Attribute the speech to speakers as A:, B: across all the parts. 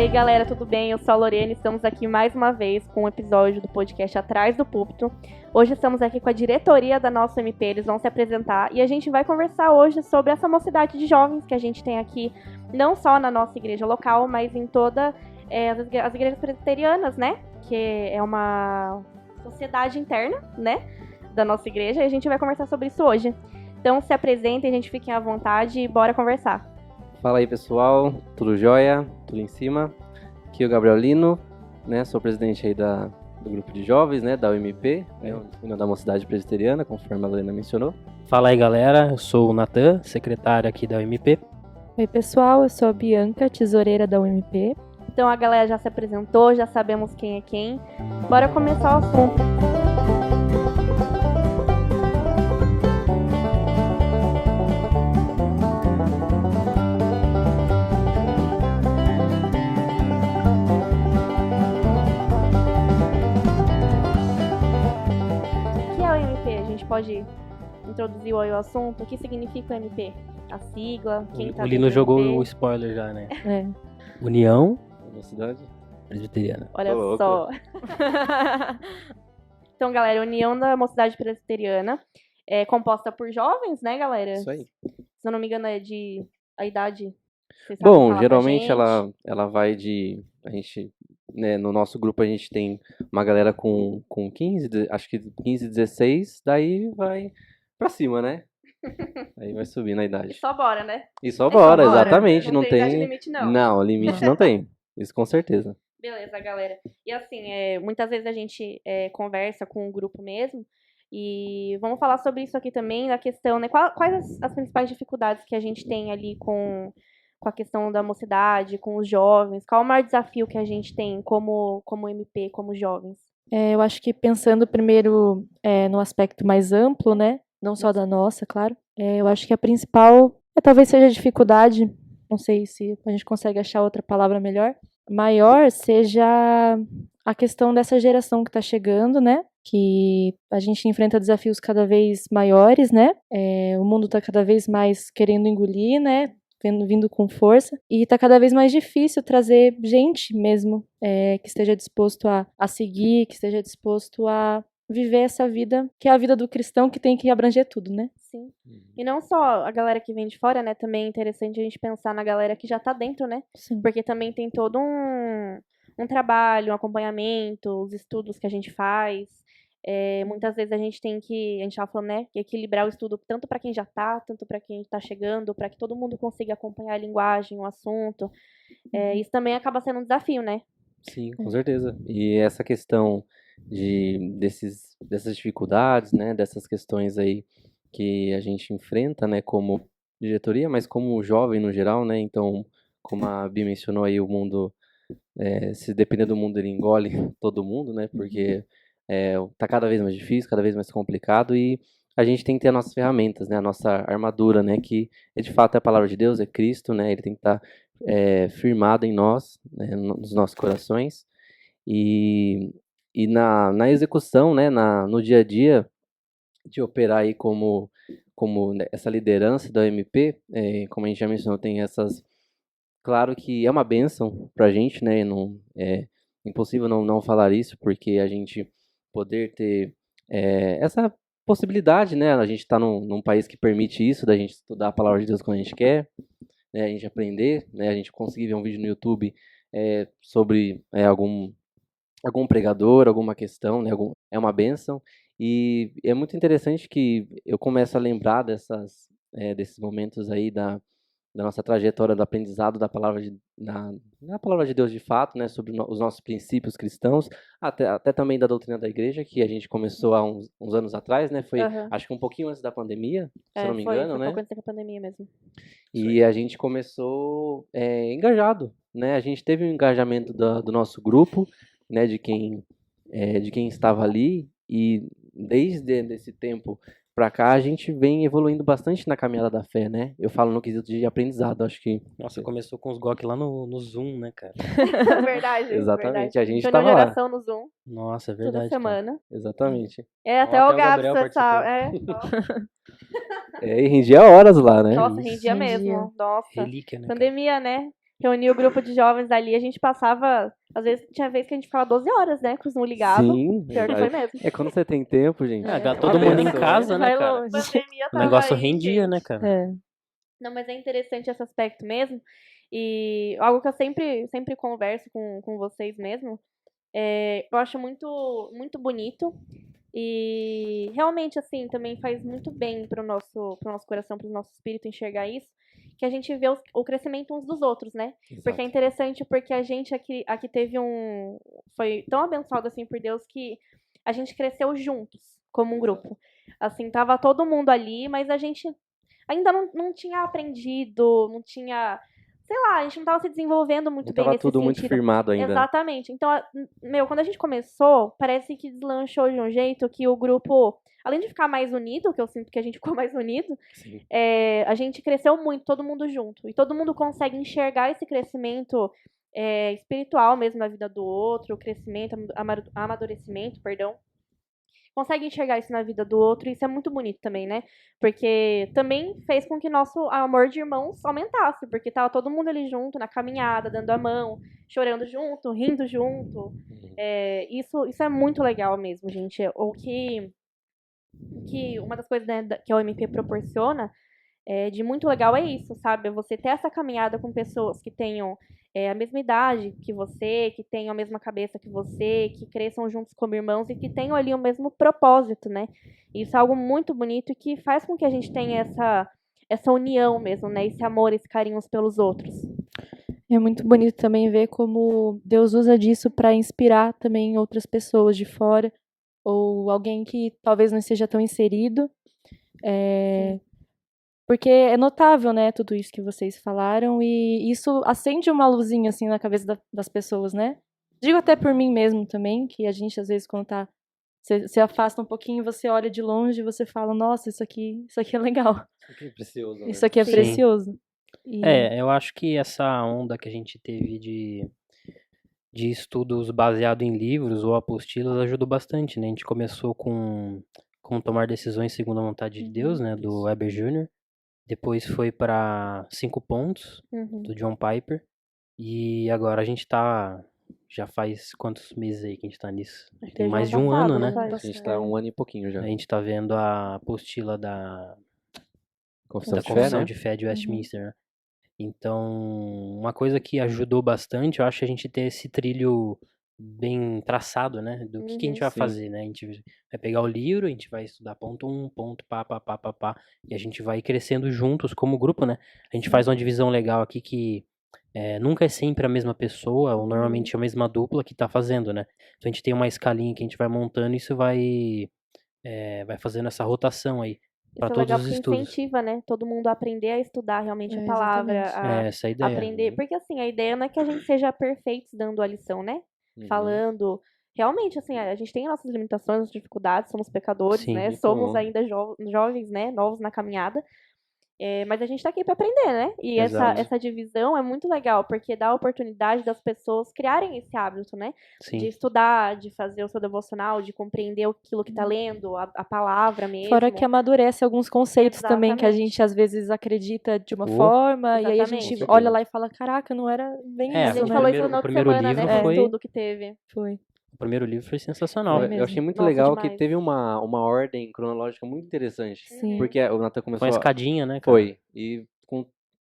A: aí, galera, tudo bem? Eu sou a Lorena e estamos aqui mais uma vez com um episódio do podcast Atrás do Púlpito. Hoje estamos aqui com a diretoria da nossa MP, eles vão se apresentar e a gente vai conversar hoje sobre essa mocidade de jovens que a gente tem aqui, não só na nossa igreja local, mas em todas as igrejas presbiterianas, né? Que é uma sociedade interna, né? Da nossa igreja, e a gente vai conversar sobre isso hoje. Então se apresentem, gente, fiquem à vontade e bora conversar.
B: Fala aí, pessoal, tudo jóia? Tudo em cima? Aqui é o Gabriel Lino, né? Sou presidente aí do grupo de jovens, né? Da UMP, União da Mocidade Presbiteriana, conforme a Lorena mencionou.
C: Fala aí, galera, eu sou o Natan, secretário aqui da UMP.
D: Oi, pessoal, eu sou a Bianca, tesoureira da UMP.
A: Então a galera já se apresentou, já sabemos quem é quem. Bora começar o assunto. Pode introduzir o assunto? O que significa o MP? A sigla? Quem tá
C: O Lino jogou
A: MP?
C: o spoiler já, né?
D: É.
C: União
B: Mocidade.
C: Presbiteriana.
A: Olha
B: Tô
A: só. Então, galera, a União da Mocidade Presbiteriana é composta por jovens, né, galera?
B: Isso aí.
A: Se eu não me engano, é de a idade. Vocês sabem
B: Bom,
A: falar pra
B: geralmente
A: gente?
B: ela vai de... A gente, né, no nosso grupo a gente tem uma galera com 15, acho que 15, 16, daí vai pra cima, né? Aí vai subir na
A: E
B: idade.
A: só bora, né?
B: E só bora,
A: bora.
B: exatamente.
A: Não
B: Não
A: tem idade
B: tem...
A: limite, não.
B: Não, limite não tem. Isso com certeza.
A: Beleza, galera. E assim, muitas vezes a gente conversa com o grupo mesmo, e vamos falar sobre isso aqui também, da questão, né? Quais as principais dificuldades que a gente tem ali com a questão da mocidade, com os jovens? Qual o maior desafio que a gente tem como MP, como jovens?
D: Eu acho que pensando primeiro no aspecto mais amplo, né? Não só da nossa, claro. Eu acho que a principal talvez seja a dificuldade, não sei se a gente consegue achar outra palavra melhor, maior seja a questão dessa geração que está chegando, né? Que a gente enfrenta desafios cada vez maiores, né? O mundo está cada vez mais querendo engolir, né? Vindo com força, e tá cada vez mais difícil trazer gente mesmo que esteja disposto a seguir, que esteja disposto a viver essa vida, que é a vida do cristão, que tem que abranger tudo, né?
A: Sim. E não só a galera que vem de fora, né? Também é interessante a gente pensar na galera que já tá dentro, né?
D: Sim.
A: Porque também tem todo um trabalho, um acompanhamento, os estudos que a gente faz. Muitas vezes a gente tava falando, né, que equilibrar o estudo tanto para quem já tá, tanto para quem tá chegando, para que todo mundo consiga acompanhar a linguagem, o assunto. Isso também acaba sendo um desafio, né?
B: Sim, com certeza. E essa questão dessas dificuldades, né, dessas questões aí que a gente enfrenta, né, como diretoria, mas como jovem no geral, né, então, como a Bia mencionou aí, o mundo, se depender do mundo, ele engole todo mundo, né, porque tá cada vez mais difícil, cada vez mais complicado, e a gente tem que ter as nossas ferramentas, né, a nossa armadura, né, que de fato é a palavra de Deus, é Cristo, né, ele tem que estar firmado em nós, né, nos nossos corações, e na execução, né, no dia a dia, de operar aí como né, essa liderança da UMP, como a gente já mencionou, tem essas... Claro que é uma bênção pra gente, né, não, é impossível não falar isso, porque a gente poder ter essa possibilidade, né, a gente está num país que permite isso, da gente estudar a palavra de Deus quando a gente quer, né, a gente aprender, né, a gente conseguir ver um vídeo no YouTube sobre algum pregador, alguma questão, né, é uma bênção, e é muito interessante que eu começo a lembrar desses momentos aí da nossa trajetória do aprendizado da na palavra de Deus de fato, né, sobre os nossos princípios cristãos, até também da doutrina da igreja, que a gente começou há uns anos atrás, né, foi acho que um pouquinho antes da pandemia, se eu não me engano,
A: foi
B: né?
A: pouco antes da pandemia mesmo.
B: E a gente começou engajado, né, a gente teve um engajamento do nosso grupo, né, de quem estava ali, e desde esse tempo pra cá a gente vem evoluindo bastante na caminhada da fé, né? Eu falo no quesito de aprendizado, acho que...
C: Nossa, começou com os GOK lá no Zoom, né, cara?
A: Verdade.
B: Exatamente,
A: verdade.
B: a gente
A: Foi
B: tava
A: na
B: lá.
A: geração no Zoom,
C: Nossa, é
A: toda
C: verdade, cara.
A: semana.
B: Exatamente.
A: Até o Gabs
C: Gabriel
A: sabe.
B: E rendia horas lá, né?
A: Nossa,
C: Isso.
A: rendia
D: Rendia.
A: mesmo. Nossa.
C: Relíquia, né, cara?
A: Pandemia, né? reunia o grupo de jovens ali, a gente passava, às vezes tinha vez que a gente ficava 12 horas, né, que os não ligavam.
B: Sim,
A: Pior que foi mesmo.
B: é quando você tem tempo, gente.
C: Tá
B: é
C: todo
B: uma
C: mundo em
B: benção,
C: casa, né,
D: Vai
C: cara?
D: longe.
A: A pandemia
C: O
A: tava
C: negócio
A: aí,
C: rendia,
A: gente.
C: né, cara?
D: É.
A: Não, mas é interessante esse aspecto mesmo. E algo que eu sempre converso com vocês mesmo, eu acho muito, muito bonito. E realmente, assim, também faz muito bem pro nosso coração, pro nosso espírito enxergar isso, que a gente vê o crescimento uns dos outros, né?
B: Exato.
A: Porque é interessante, porque a gente aqui teve foi tão abençoado, assim, por Deus, que a gente cresceu juntos, como um grupo. Assim, tava todo mundo ali, mas a gente ainda não tinha aprendido, não tinha, sei lá, a gente não tava se desenvolvendo muito
B: Não
A: bem
B: tava
A: nesse
B: tudo muito
A: sentido.
B: firmado ainda.
A: Exatamente. Então, quando a gente começou, parece que deslanchou de um jeito que o grupo, além de ficar mais unido, que eu sinto que a gente ficou mais unido,
B: Sim.
A: a gente cresceu muito, todo mundo junto. E todo mundo consegue enxergar esse crescimento espiritual mesmo na vida do outro, o crescimento, amadurecimento, perdão. Consegue enxergar isso na vida do outro, e isso é muito bonito também, né? Porque também fez com que nosso amor de irmãos aumentasse, porque tava todo mundo ali junto, na caminhada, dando a mão, chorando junto, rindo junto. Isso é muito legal mesmo, gente. O que uma das coisas, né, que a OMP proporciona de muito legal é isso, sabe? Você ter essa caminhada com pessoas que tenham a mesma idade que você, que tenham a mesma cabeça que você, que cresçam juntos como irmãos e que tenham ali o mesmo propósito, né? Isso é algo muito bonito e que faz com que a gente tenha essa união mesmo, né? Esse amor, esse carinho uns pelos outros.
D: É muito bonito também ver como Deus usa disso para inspirar também outras pessoas de fora, ou alguém que talvez não esteja tão inserido. Porque é notável, né, tudo isso que vocês falaram, e isso acende uma luzinha, assim, na cabeça das pessoas, né? Digo até por mim mesmo também, que a gente, às vezes, quando você afasta um pouquinho, você olha de longe e você fala, nossa, isso aqui é legal.
B: Isso aqui é precioso, né?
D: Isso aqui é
A: Sim.
D: precioso. E
C: Eu acho que essa onda que a gente teve de estudos baseado em livros ou apostilas ajudou bastante, né? A gente começou com Tomar Decisões Segundo a Vontade de Deus, né? Do Weber Jr. Depois foi para 5 Pontos, do John Piper. E agora a gente já faz quantos meses aí que a gente tá nisso? Acho que tem
A: Desde
C: mais
A: o
C: de um
A: passado,
C: ano,
A: não
C: né?
A: faz?
B: A gente tá 1 ano e pouquinho já.
C: A gente tá vendo a apostila da
B: Confissão de fé,
C: Confissão
B: né?
C: de Fé de Westminster, né? Então, uma coisa que ajudou bastante, eu acho, a gente ter esse trilho bem traçado, né? Do que a gente vai
B: Sim.
C: fazer, né? A gente vai pegar o livro, a gente vai estudar ponto 1, ponto pá, e a gente vai crescendo juntos como grupo, né? A gente faz uma divisão legal aqui que nunca é sempre a mesma pessoa, ou normalmente é a mesma dupla que tá fazendo, né? Então a gente tem uma escalinha que a gente vai montando e isso vai fazendo essa rotação aí para
A: Isso é
C: todos
A: legal
C: os
A: porque
C: estudos.
A: incentiva, né? Todo mundo a aprender a estudar realmente a palavra,
D: exatamente.
C: Essa é a ideia.
A: aprender. Porque assim, a ideia não é que a gente seja perfeitos dando a lição, né? Falando. Realmente, assim, a gente tem nossas limitações, nossas dificuldades, somos pecadores,
C: Sim,
A: né?
B: muito
A: Somos
B: bom.
A: ainda jovens, né? Novos na caminhada. Mas a gente tá aqui pra aprender, né? E
C: Exato.
A: essa divisão é muito legal, porque dá a oportunidade das pessoas criarem esse hábito, né?
C: Sim.
A: De estudar, de fazer o seu devocional, de compreender aquilo que tá lendo, a palavra mesmo.
D: fora que amadurece alguns conceitos também que a
A: Exatamente.
D: gente, às vezes, acredita de uma
C: Oh,
D: forma, e aí a
A: exatamente.
D: gente
B: Com
D: olha
B: certeza.
D: lá e fala, caraca, não era bem
A: A
C: É,
D: isso,
A: gente
D: né?
A: falou isso no
C: o
A: final de
C: primeiro
A: semana,
C: livro
A: né? Com
C: foi-
A: o estudo que teve.
D: Foi.
C: O primeiro livro foi sensacional.
D: Foi
B: Eu
D: mesmo.
B: achei muito
A: Nossa,
B: legal
A: demais.
B: que teve uma ordem cronológica muito interessante.
D: Sim.
B: Porque o Nathan
C: Foi
B: começou
C: uma
B: a...
C: escadinha, né, cara?
B: Foi. E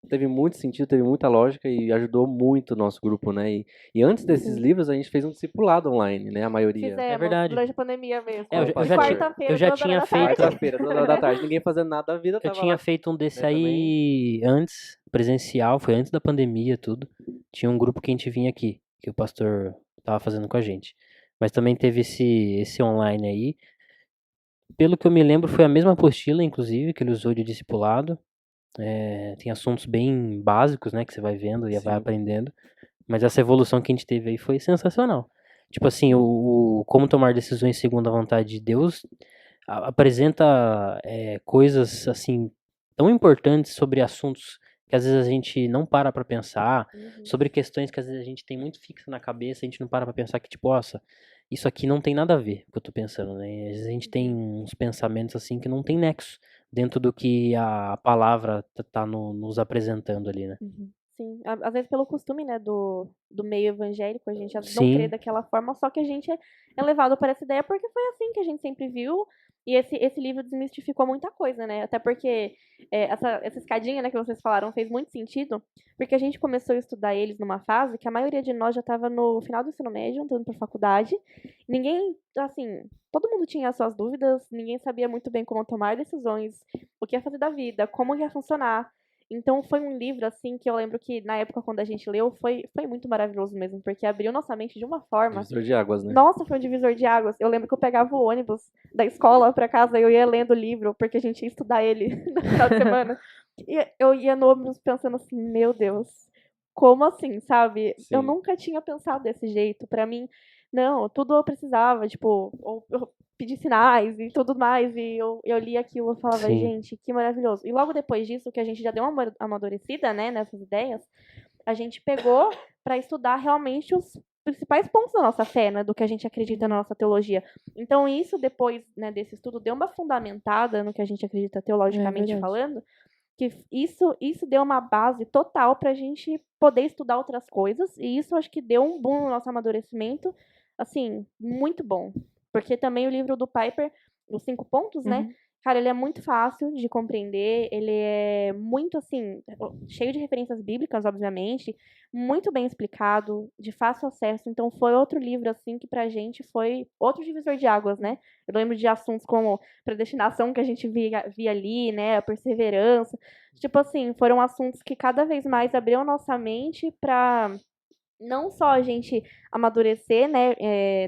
B: teve muito sentido, teve muita lógica e ajudou muito o nosso grupo, né? E antes desses livros, a gente fez um discipulado online, né? A maioria.
A: Fizemos
C: verdade.
A: durante a pandemia mesmo.
C: É,
B: eu
A: De
B: já
A: quarta-feira,
C: eu já
A: 2 horas
C: tinha
A: da
C: feito-
A: tarde.
B: Quarta-feira, 2 horas da tarde. Ninguém fazendo nada da vida,
C: Eu
B: tava
C: tinha
B: lá.
C: feito um desse
B: Eu
C: aí antes, presencial, foi antes da pandemia, tudo. Tinha um grupo que a gente vinha aqui, que o pastor tava fazendo com a gente. Mas também teve esse online aí. Pelo que eu me lembro, foi a mesma apostila, inclusive, que ele usou de discipulado. Tem assuntos bem básicos, né, que você vai vendo e vai
B: Sim.
C: aprendendo. Mas essa evolução que a gente teve aí foi sensacional. Tipo assim, o como tomar decisões segundo a vontade de Deus apresenta coisas assim tão importantes sobre assuntos que às vezes a gente não para pra pensar, sobre questões que às vezes a gente tem muito fixa na cabeça, a gente não para pra pensar que tipo, nossa, isso aqui não tem nada a ver com o que eu tô pensando, né? Às vezes a gente tem uns pensamentos assim que não tem nexo dentro do que a palavra tá nos apresentando ali, né?
A: Sim, às vezes pelo costume, né, do meio evangélico, a gente não
C: Sim.
A: crê daquela forma, só que a gente é levado para essa ideia porque foi assim que a gente sempre viu, e esse livro desmistificou muita coisa, né, até porque essa escadinha, né, que vocês falaram fez muito sentido, porque a gente começou a estudar eles numa fase que a maioria de nós já estava no final do ensino médio, entrando para faculdade, ninguém, assim, todo mundo tinha as suas dúvidas, ninguém sabia muito bem como tomar decisões, o que ia fazer da vida, como ia funcionar. Então foi um livro, assim, que eu lembro que na época quando a gente leu, foi muito maravilhoso mesmo, porque abriu nossa mente de uma forma.
B: Divisor de águas, né?
A: Nossa, foi um divisor de águas. Eu lembro que eu pegava o ônibus da escola pra casa e eu ia lendo o livro, porque a gente ia estudar ele no final de semana. E eu ia no ônibus pensando assim, meu Deus, como assim, sabe? Eu
B: Sim.
A: nunca tinha pensado desse jeito. Pra mim, não, tudo eu precisava, tipo, eu pedi sinais e tudo mais, e eu li aquilo e falava,
C: Sim.
A: gente, que maravilhoso. E logo depois disso, que a gente já deu uma amadurecida, né, nessas ideias, a gente pegou pra estudar realmente os principais pontos da nossa fé, né, do que a gente acredita na nossa teologia. Então isso, depois, né, desse estudo, deu uma fundamentada no que a gente acredita teologicamente
D: verdade.
A: falando, que isso deu uma base total pra gente poder estudar outras coisas, e isso acho que deu um boom no nosso amadurecimento, assim, muito bom. Porque também o livro do Piper, os 5 pontos, né?
D: Uhum.
A: Cara, ele é muito fácil de compreender, ele é muito, assim, cheio de referências bíblicas, obviamente, muito bem explicado, de fácil acesso. Então, foi outro livro, assim, que pra gente foi outro divisor de águas, né? Eu lembro de assuntos como predestinação que a gente via ali, né? A perseverança. Tipo assim, foram assuntos que cada vez mais abriam nossa mente pra não só a gente amadurecer, né,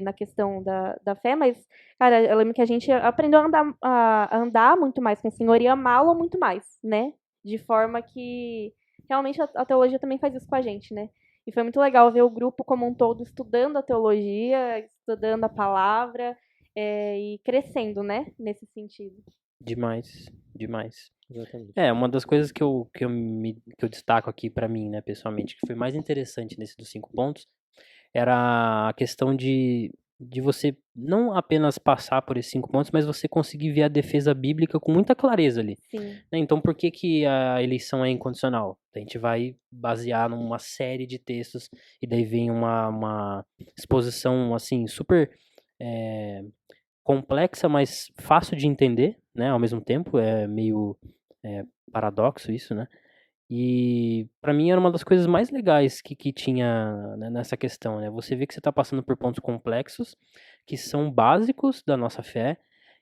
A: na questão da fé, mas, cara, eu lembro que a gente aprendeu a andar muito mais com o Senhor e amá-lo muito mais, né? De forma que realmente a teologia também faz isso com a gente, né? E foi muito legal ver o grupo como um todo estudando a teologia, estudando a palavra, e crescendo, né, nesse sentido.
C: Demais, demais.
B: Exatamente.
C: Uma das coisas que eu destaco aqui pra mim, né, pessoalmente, que foi mais interessante nesse dos 5 pontos, era a questão de você não apenas passar por esses 5 pontos, mas você conseguir ver a defesa bíblica com muita clareza ali.
A: Sim.
C: Né? Então, por que que a eleição é incondicional? A gente vai basear numa série de textos e daí vem uma exposição, assim, super complexa, mas fácil de entender, né? Ao mesmo tempo, é meio paradoxo isso, né? E pra mim era uma das coisas mais legais que tinha, né, nessa questão, né? Você vê que você tá passando por pontos complexos, que são básicos da nossa fé,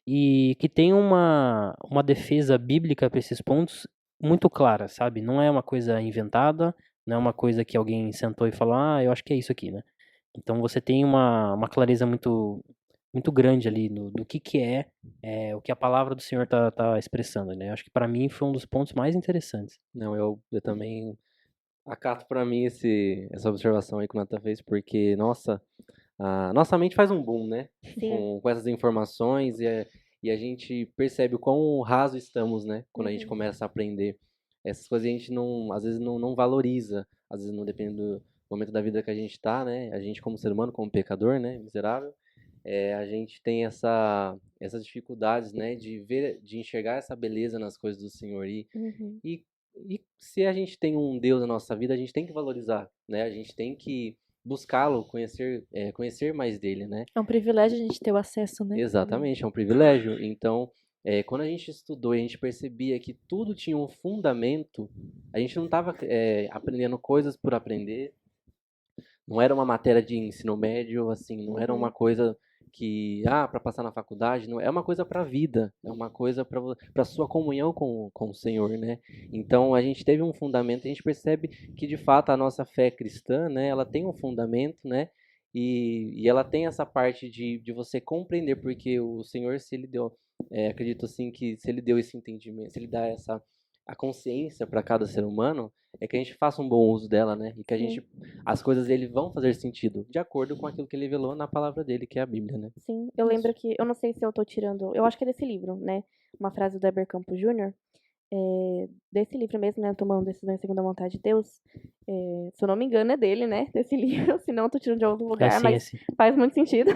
C: e que tem uma defesa bíblica para esses pontos muito clara, sabe? Não é uma coisa inventada, não é uma coisa que alguém sentou e falou, ah, eu acho que é isso aqui, né? Então você tem uma clareza muito grande ali do que é o que a palavra do Senhor tá expressando, né? Eu acho que para mim foi um dos pontos mais interessantes.
B: Não, eu também acato pra mim essa observação aí que o Nathan fez, porque, nossa, a nossa mente faz um boom, né?
A: Sim.
B: Com essas informações e a gente percebe o quão raso estamos, né? Quando a gente
A: Uhum.
B: começa a aprender. Essas coisas a gente às vezes não valoriza, às vezes não depende do momento da vida que a gente tá, né? A gente como ser humano, como pecador, né? Miserável, a gente tem essas dificuldades, né? De enxergar essa beleza nas coisas do Senhor
A: Uhum.
B: e, e se a gente tem um Deus na nossa vida, a gente tem que valorizar, né? A gente tem que buscá-lo, conhecer mais dele, né?
D: É um privilégio a gente ter o acesso, né?
B: Exatamente, é um privilégio. Então, quando a gente estudou e a gente percebia que tudo tinha um fundamento, a gente não estava aprendendo coisas por aprender, não era uma matéria de ensino médio, assim, não era
A: Uhum.
B: uma coisa que, para passar na faculdade, não, é uma coisa para a vida, é uma coisa para sua comunhão com o Senhor, né? Então, a gente teve um fundamento, a gente percebe que, de fato, a nossa fé cristã, né, ela tem um fundamento, né? E ela tem essa parte de você compreender, porque o Senhor, se ele deu, acredito assim, que se ele deu esse entendimento, se ele dá a consciência para cada ser humano, é que a gente faça um bom uso dela, né? E que as coisas dele vão fazer sentido, de acordo com aquilo que ele revelou na palavra dele, que é a Bíblia, né?
A: Sim, eu lembro que, eu não sei se eu tô tirando, eu acho que é desse livro, né? Uma frase do Heber Campos Jr., desse livro mesmo, né? Tomando decisões segundo a vontade de Deus. Se eu não me engano, é dele, né? Desse livro, senão eu tô tirando de outro lugar,
C: Assim,
A: mas
C: assim.
A: faz muito sentido.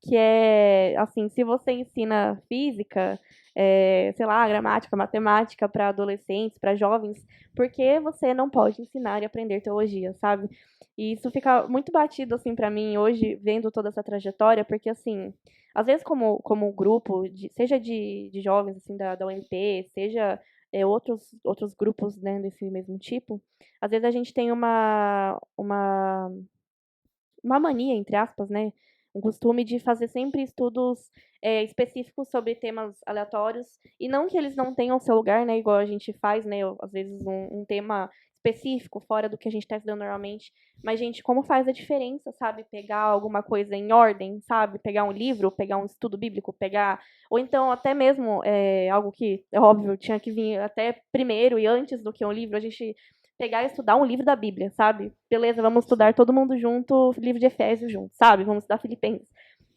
A: que é, assim, se você ensina física, sei lá, gramática, matemática para adolescentes, para jovens, por que você não pode ensinar e aprender teologia, sabe? E isso fica muito batido, assim, para mim hoje, vendo toda essa trajetória, porque, assim, às vezes como grupo, seja de jovens, assim, da UMP, seja outros grupos, né, desse mesmo tipo, às vezes a gente tem uma mania, entre aspas, né? Um costume de fazer sempre estudos específicos sobre temas aleatórios. E não que eles não tenham seu lugar, né? Igual a gente faz, né? Às vezes um tema específico, fora do que a gente está estudando normalmente. Mas, gente, como faz a diferença, sabe? Pegar alguma coisa em ordem, sabe? Pegar um livro, pegar um estudo bíblico, pegar. Ou então, até mesmo, algo que, é óbvio, tinha que vir até primeiro e antes do que um livro, a gente pegar e estudar um livro da Bíblia, sabe? Beleza, vamos estudar todo mundo junto, livro de Efésios junto, sabe? Vamos estudar Filipenses.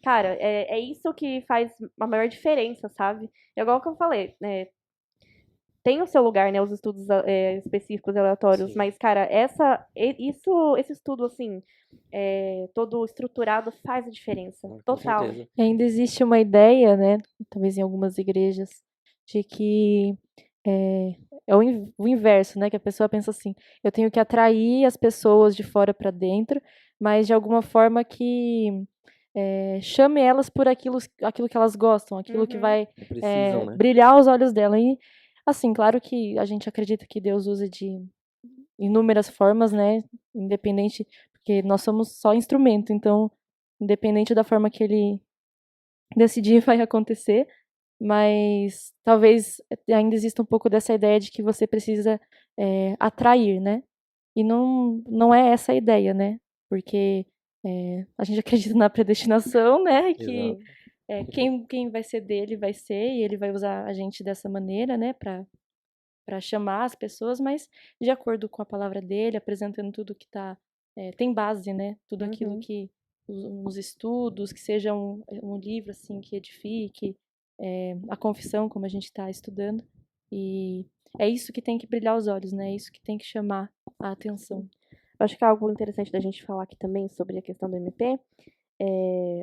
A: Cara, é isso que faz a maior diferença, sabe? É igual que eu falei, tem o seu lugar, né, os estudos específicos, aleatórios,
B: Sim.
A: mas, cara, esse estudo, assim, todo estruturado faz a diferença,
B: Com
A: total.
B: certeza.
D: Ainda existe uma ideia, né, talvez em algumas igrejas, de que é o inverso, né, que a pessoa pensa assim, eu tenho que atrair as pessoas de fora para dentro, mas de alguma forma que chame elas por aquilo que elas gostam, aquilo que
A: Uhum.
D: vai
B: Precisam, né?
D: brilhar os olhos dela. E, assim, claro que a gente acredita que Deus usa de inúmeras formas, né, independente, porque nós somos só instrumento, então, independente da forma que ele decidir, vai acontecer, mas talvez ainda exista um pouco dessa ideia de que você precisa atrair, né? E não é essa a ideia, né? Porque a gente acredita na predestinação, né? Que
B: Exato.
D: quem vai ser dele vai ser, e ele vai usar a gente dessa maneira, né? Para chamar as pessoas, mas de acordo com a palavra dele, apresentando tudo que tem base, né? Tudo aquilo
A: Uhum.
D: que os estudos, que seja um livro assim que edifique, a confissão, como a gente está estudando, e é isso que tem que brilhar os olhos, né? É isso que tem que chamar a atenção.
A: Eu acho que é algo interessante da gente falar aqui também sobre a questão do MP.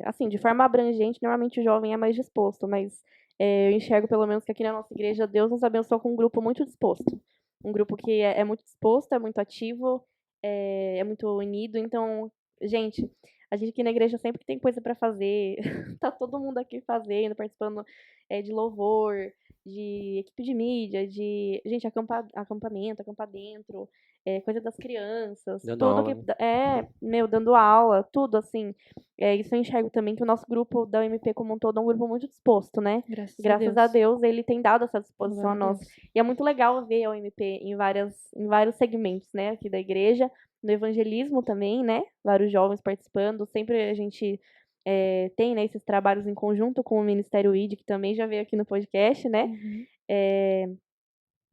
A: Assim, de forma abrangente, normalmente o jovem é mais disposto, mas eu enxergo pelo menos que aqui na nossa igreja Deus nos abençoou com um grupo muito disposto. Um grupo que é muito disposto, é muito ativo, é muito unido. Então, gente, a gente aqui na igreja sempre tem coisa para fazer. Tá todo mundo aqui fazendo, participando de louvor, de equipe de mídia, de, gente, acampamento, acampar dentro, coisa das crianças,
B: Dando
A: tudo
B: aula,
A: que
B: né?
A: dando aula, tudo assim. Isso eu enxergo também que o nosso grupo da UMP como um todo é um grupo muito disposto, né? Graças a Deus, ele tem dado essa disposição a
D: Glória a
A: nós.
D: Deus.
A: E é muito legal ver a UMP em vários segmentos, né, aqui da igreja, no evangelismo também, né? Vários jovens participando. Sempre a gente tem, né, esses trabalhos em conjunto com o Ministério ID, que também já veio aqui no podcast, né?
D: Uhum.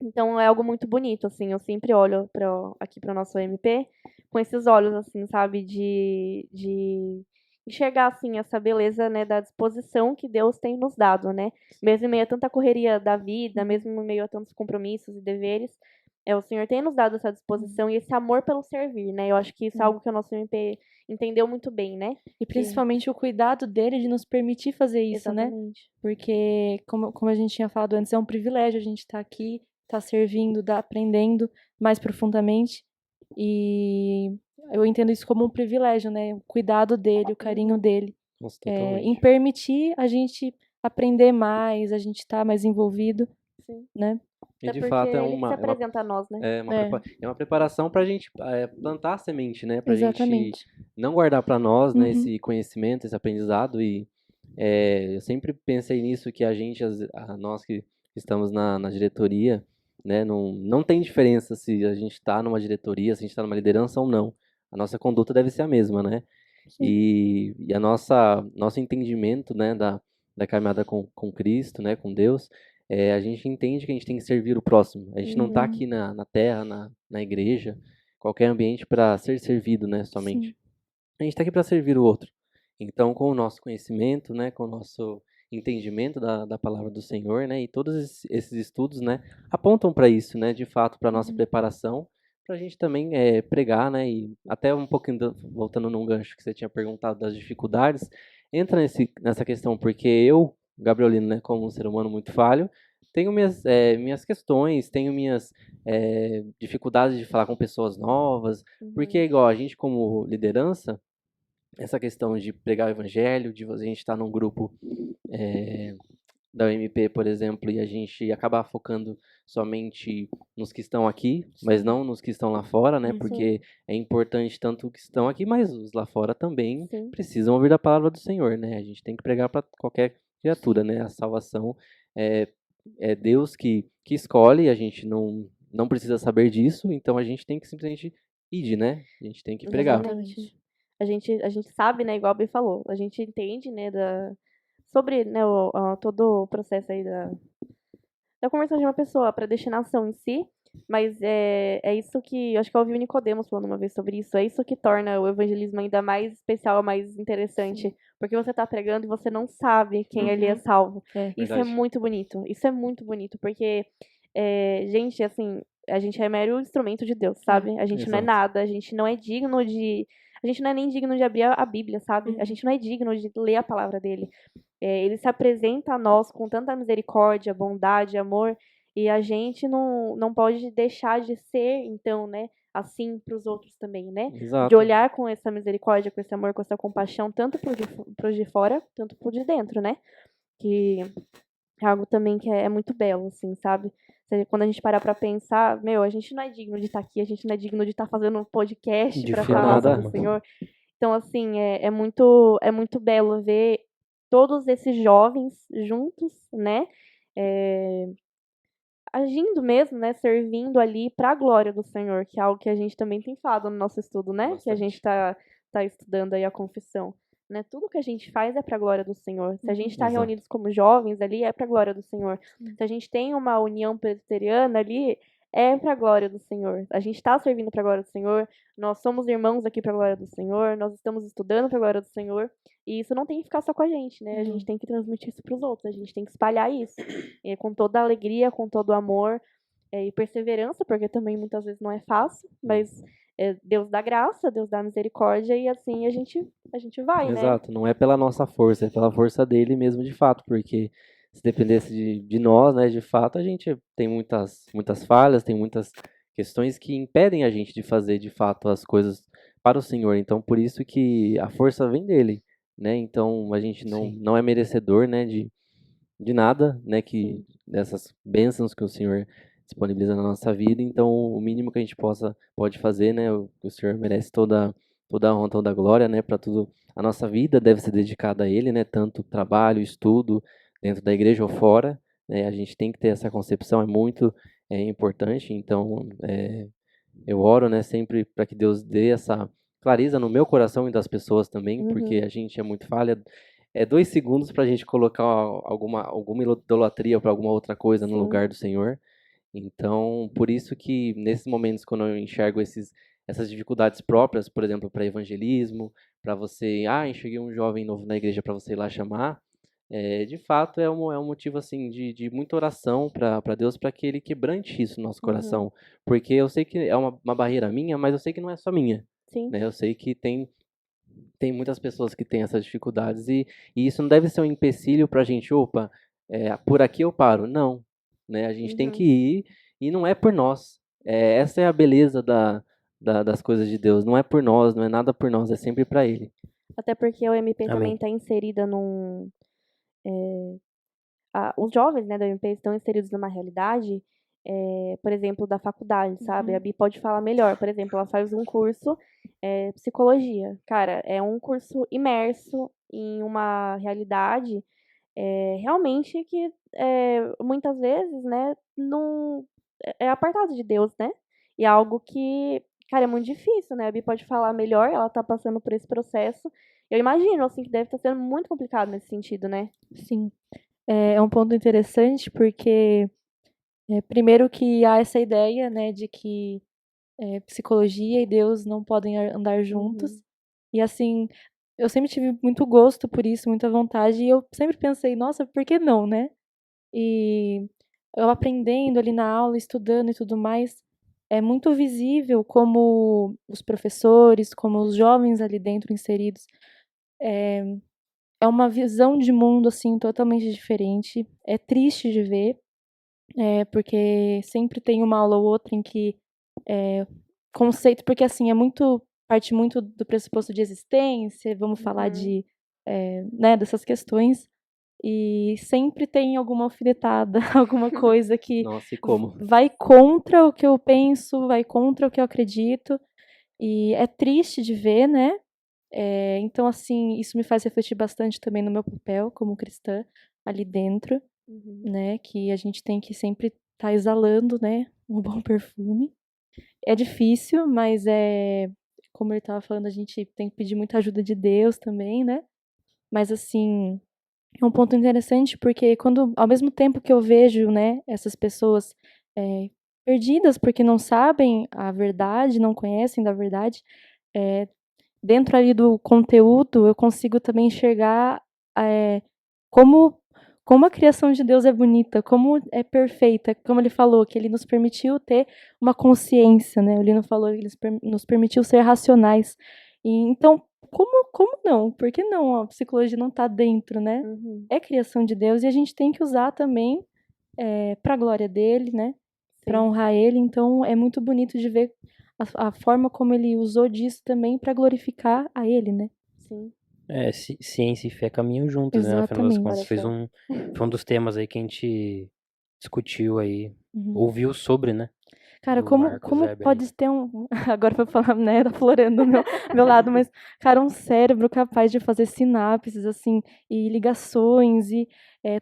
A: Então é algo muito bonito, assim. Eu sempre olho aqui para o nosso MP com esses olhos, assim, sabe, de enxergar assim essa beleza, né, da disposição que Deus tem nos dado, né? Mesmo em meio a tanta correria da vida, mesmo em meio a tantos compromissos e deveres, o Senhor tem nos dado essa disposição e esse amor pelo servir, né? Eu acho que isso é algo que o nosso MP entendeu muito bem, né?
D: E principalmente o cuidado dele de nos permitir fazer isso, né?
A: Exatamente.
D: Porque, como a gente tinha falado antes, é um privilégio a gente estar aqui, estar servindo, aprendendo mais profundamente. E eu entendo isso como um privilégio, né? O cuidado dele, o carinho dele,
B: Nossa,
D: em
B: totalmente.
D: permitir a gente aprender mais, a gente estar mais envolvido,
A: Sim.
D: né?
B: E
A: Até
B: de
A: porque
B: fato
A: ele que se apresenta a nós, né?
B: é uma preparação para a gente plantar a semente, né? Para a gente
D: Exatamente.
B: não guardar para nós, né?
D: Uhum.
B: Esse conhecimento, esse aprendizado. E eu sempre pensei nisso que nós que estamos na diretoria, né? Não tem diferença se a gente está numa diretoria, se a gente está numa liderança ou não. A nossa conduta deve ser a mesma, né? E a nosso entendimento, né? Da caminhada com Cristo, né? Com Deus. A gente entende que a gente tem que servir o próximo. A gente não está aqui na terra, na igreja, qualquer ambiente para ser servido, né, somente.
D: Sim.
B: A gente está aqui para servir o outro. Então, com o nosso conhecimento, né, com o nosso entendimento da palavra do Senhor, né, e todos esses estudos, né, apontam para isso, né, de fato, para a nossa preparação, para a gente também pregar, né, e até um pouquinho voltando num gancho que você tinha perguntado das dificuldades, entra nessa questão, porque eu, Gabrielino, né, como um ser humano muito falho, tenho minhas questões, tenho minhas dificuldades de falar com pessoas novas, porque é igual a gente como liderança, essa questão de pregar o evangelho, de a gente estar num grupo da UMP, por exemplo, e a gente acabar focando somente nos que estão aqui, mas não nos que estão lá fora, né? Porque é importante tanto os que estão aqui, mas os lá fora também
A: Sim.
B: precisam ouvir a palavra do Senhor, né? A gente tem que pregar para qualquer criatura, né? A salvação é Deus que escolhe, a gente não precisa saber disso, então a gente tem que simplesmente ir, né? A gente tem que pregar.
A: Exatamente. A gente sabe, né, igual a Bê falou, a gente entende, né, sobre, né, todo o processo aí da conversão de uma pessoa, a predestinação em si, mas é isso que, eu acho que eu ouvi o Nicodemos falando uma vez sobre isso, é isso que torna o evangelismo ainda mais especial, mais interessante, porque você tá pregando e você não sabe quem ali é salvo. Isso é
B: Verdade.
A: muito bonito, porque, gente, assim, a gente é mero instrumento de Deus, sabe? A gente não é
B: Exato.
A: nada, a gente não é digno de... A gente não é nem digno de abrir a Bíblia, sabe? A gente não é digno de ler a palavra dele. Ele se apresenta a nós com tanta misericórdia, bondade, amor, e a gente não pode deixar de ser, então, né, assim para os outros também, né? De
B: Exato.
A: olhar com essa misericórdia, com esse amor, com essa compaixão, tanto para os de fora, tanto para os de dentro, né? Que é algo também que é muito belo, assim, sabe? Quando a gente parar pra pensar, meu, a gente não é digno de estar aqui, a gente não é digno de estar fazendo um podcast
C: De
A: pra
C: forma
A: falar sobre o
C: alguma.
A: Senhor. Então, assim, é muito belo ver todos esses jovens juntos, né? É, agindo mesmo, né? Servindo ali pra glória do Senhor, que é algo que a gente também tem falado no nosso estudo, né? Que a gente tá estudando aí a confissão. Né? Tudo que a gente faz é pra glória do Senhor. Se a gente está
B: Exato.
A: reunidos como jovens ali, é pra glória do Senhor. Se a gente tem uma união presbiteriana ali, é pra glória do Senhor. A gente está servindo pra glória do Senhor. Nós somos irmãos aqui pra glória do Senhor. Nós estamos estudando pra glória do Senhor. E isso não tem que ficar só com a gente, né? A gente tem que transmitir isso pros outros. A gente tem que espalhar isso. Com toda a alegria, com todo o amor e perseverança, porque também muitas vezes não é fácil, mas Deus dá graça, Deus dá misericórdia e assim a gente vai, né?
B: Exato, não é pela nossa força, é pela força dele mesmo de fato, porque se dependesse de nós, né, de fato, a gente tem muitas falhas, tem muitas questões que impedem a gente de fazer de fato as coisas para o Senhor. Então, por isso que a força vem dele, né? Então, a gente
C: Sim.
B: não é merecedor, né, de nada, né, que dessas bênçãos que o Senhor disponibiliza na nossa vida. Então, o mínimo que a gente pode fazer, né, o Senhor merece toda a honra, toda a glória, né, para tudo. A nossa vida deve ser dedicada a Ele, né, tanto trabalho, estudo, dentro da igreja ou fora, né, a gente tem que ter essa concepção, é muito importante. Então, eu oro, né, sempre para que Deus dê essa clareza no meu coração e das pessoas também, porque a gente é muito falha. É 2 segundos para a gente colocar alguma idolatria para alguma outra coisa no
A: Sim.
B: lugar do Senhor. Então, por isso que nesses momentos, quando eu enxergo essas dificuldades próprias, por exemplo, para evangelismo, para você, enxerguei um jovem novo na igreja para você ir lá chamar, de fato é um motivo assim de muita oração para Deus, para que Ele quebrante isso no nosso coração, porque eu sei que é uma barreira minha, mas eu sei que não é só minha,
A: Sim.
B: né? Eu sei que tem muitas pessoas que têm essas dificuldades e isso não deve ser um empecilho para a gente, opa, por aqui eu paro. Não, né? A gente tem que ir e não é por nós. Essa é a beleza das coisas de Deus. Não é por nós, não é nada por nós, é sempre para Ele.
A: Até porque a UMP também
C: Amém.
A: está inserida os jovens, né, da UMP estão inseridos numa realidade, por exemplo, da faculdade, sabe? A Bi pode falar melhor. Por exemplo, ela faz um curso psicologia. Cara, é um curso imerso em uma realidade realmente que muitas vezes, né, não é apartado de Deus, né? E é algo que, cara, é muito difícil, né? A Bi pode falar melhor, ela tá passando por esse processo. Eu imagino, assim, que deve estar sendo muito complicado nesse sentido, né?
D: Sim. É um ponto interessante porque, primeiro que há essa ideia, né, de que psicologia e Deus não podem andar juntos. E assim, eu sempre tive muito gosto por isso, muita vontade, e eu sempre pensei, nossa, por que não, né? E eu aprendendo ali na aula, estudando e tudo mais, é muito visível como os professores, como os jovens ali dentro inseridos, é uma visão de mundo, assim, totalmente diferente. É triste de ver, porque sempre tem uma aula ou outra em que conceito, porque assim, parte muito do pressuposto de existência, vamos falar de, né, dessas questões, e sempre tem alguma alfinetada, alguma coisa que
B: Nossa, e como?
D: vai contra o que eu penso, vai contra o que eu acredito, e é triste de ver, né? Então, assim, isso me faz refletir bastante também no meu papel como cristã ali dentro,
A: Uhum.
D: né? Que a gente tem que sempre estar exalando, né? Um bom perfume. É difícil, mas como ele estava falando, a gente tem que pedir muita ajuda de Deus também, né? Mas assim, é um ponto interessante porque ao mesmo tempo que eu vejo, né, essas pessoas perdidas porque não sabem a verdade, não conhecem da verdade, é, dentro ali do conteúdo eu consigo também enxergar como como a criação de Deus é bonita, como é perfeita, como ele falou, que ele nos permitiu ter uma consciência, né? O Lino falou, ele nos permitiu ser racionais. E, então, como não? Por que não? A psicologia não está dentro, né?
A: Uhum.
D: É criação de Deus e a gente tem que usar também para a glória dele, né? Para
A: Sim.
D: honrar ele. Então, é muito bonito de ver a forma como ele usou disso também para glorificar a ele, né?
A: Sim.
C: Ciência e fé caminham juntos, né? Afinal das contas,
A: Exatamente.
C: foi um dos temas aí que a gente discutiu aí,
D: Uhum.
C: ouviu sobre, né?
D: Cara,
C: Do
D: como,
C: Marcos
D: como
C: Weber aí.
D: pode ter Agora pra falar, né, tá florando o meu lado, mas, cara, um cérebro capaz de fazer sinapses, assim, e ligações, e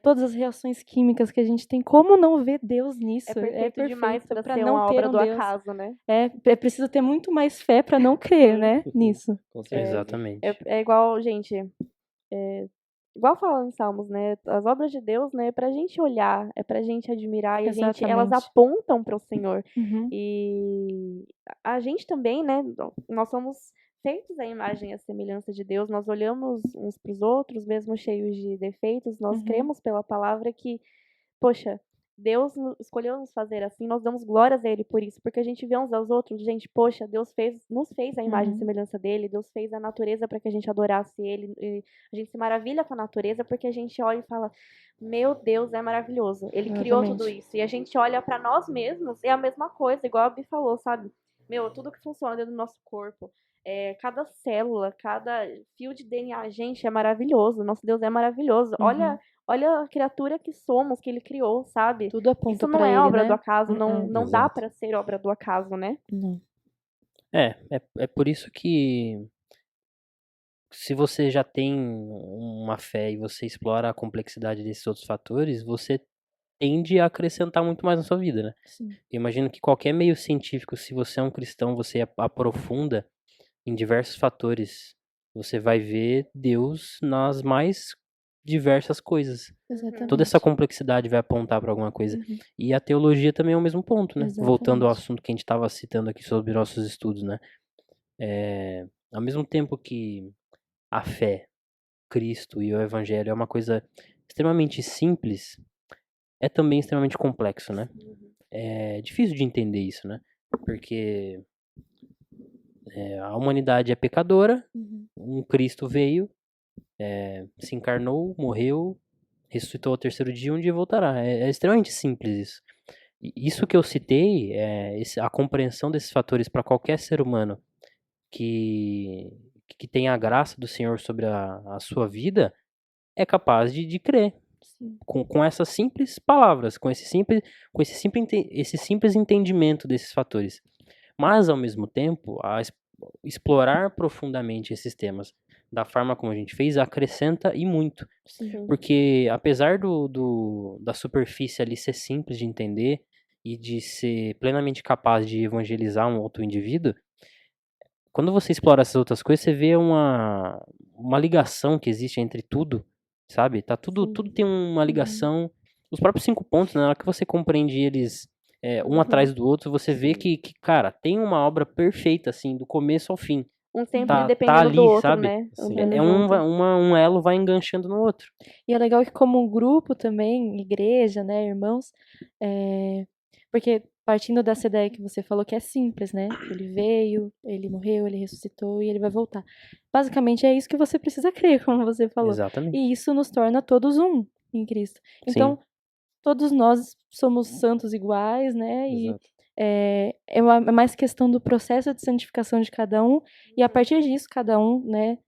D: todas as reações químicas que a gente tem. Como não ver Deus nisso?
A: É perfeito demais pra
D: pra
A: ser
D: não
A: uma
D: ter
A: obra
D: um
A: do
D: Deus.
A: acaso, né?
D: É preciso ter muito mais fé pra não crer, né, nisso.
B: Com certeza.
C: Exatamente.
A: É igual, gente, igual fala nos Salmos, né? As obras de Deus, né, é pra gente olhar, é pra gente admirar, e elas
D: Exatamente.
A: apontam para o Senhor.
D: Uhum.
A: E a gente também, né, nós somos feitos à imagem e à semelhança de Deus, nós olhamos uns para os outros, mesmo cheios de defeitos, nós
D: Uhum.
A: cremos pela palavra que, poxa, Deus escolheu nos fazer assim, nós damos glórias a Ele por isso, porque a gente vê uns aos outros, gente, poxa, nos fez a imagem e
D: Uhum.
A: semelhança dele, Deus fez a natureza para que a gente adorasse Ele, e a gente se maravilha com a natureza porque a gente olha e fala, meu Deus, é maravilhoso, Ele criou tudo
D: Exatamente.
A: isso, e a gente olha para nós mesmos, é a mesma coisa, igual a Bi falou, sabe? Meu, tudo que funciona dentro do nosso corpo, cada célula, cada fio de DNA, gente, é maravilhoso, nosso Deus é maravilhoso,
D: Uhum.
A: olha a criatura que somos, que ele criou, sabe?
D: Tudo aponta
A: Isso não
D: pra
A: é
D: ele,
A: obra
D: né?
A: do acaso, não dá
B: Exato.
A: pra ser obra do acaso, né?
D: Não.
C: É por isso que se você já tem uma fé e você explora a complexidade desses outros fatores, você tende a acrescentar muito mais na sua vida, né?
D: Sim.
C: Eu imagino que qualquer meio científico, se você é um cristão, você aprofunda em diversos fatores, você vai ver Deus nas mais diversas coisas.
D: Exatamente.
C: Toda essa complexidade vai apontar para alguma coisa.
D: Uhum.
C: E a teologia também é o mesmo ponto, né? Voltando ao
D: Exatamente.
C: assunto que a gente estava citando aqui sobre nossos estudos, né? Ao mesmo tempo que a fé, Cristo e o Evangelho é uma coisa extremamente simples, é também extremamente complexo, né? É difícil de entender isso, né? Porque a humanidade é pecadora,
D: Uhum.
C: um Cristo veio, se encarnou, morreu, ressuscitou ao terceiro dia, um dia voltará. É extremamente simples isso. E isso que eu citei, a compreensão desses fatores para qualquer ser humano que tem a graça do Senhor sobre a sua vida, é capaz de crer.
D: Sim.
C: Com essas simples palavras, com esse simples entendimento desses fatores. Mas, ao mesmo tempo, explorar profundamente esses temas da forma como a gente fez acrescenta e muito.
D: Sim.
C: Porque, apesar da superfície ali ser simples de entender e de ser plenamente capaz de evangelizar um outro indivíduo, quando você explora essas outras coisas, você vê uma ligação que existe entre tudo, sabe? Tudo tem uma ligação. Os próprios 5 pontos, né, na hora que você compreende eles um atrás do outro, você vê que, cara, tem uma obra perfeita, assim, do começo ao fim.
A: Um sempre
C: Tá
A: dependendo do
C: ali,
A: outro,
C: sabe?
A: né?
B: Sim.
A: Andando
C: Um
A: junto.
C: elo vai enganchando no outro.
D: E é legal que como um grupo também, igreja, né, irmãos, porque partindo dessa ideia que você falou que é simples, né? Ele veio, ele morreu, ele ressuscitou e ele vai voltar. Basicamente é isso que você precisa crer, como você falou.
C: Exatamente.
D: E isso nos torna todos um em Cristo.
C: Sim.
D: Então, todos nós somos santos iguais, né? E
B: Exato.
D: é mais questão do processo de santificação de cada um. E a partir disso, cada um, né?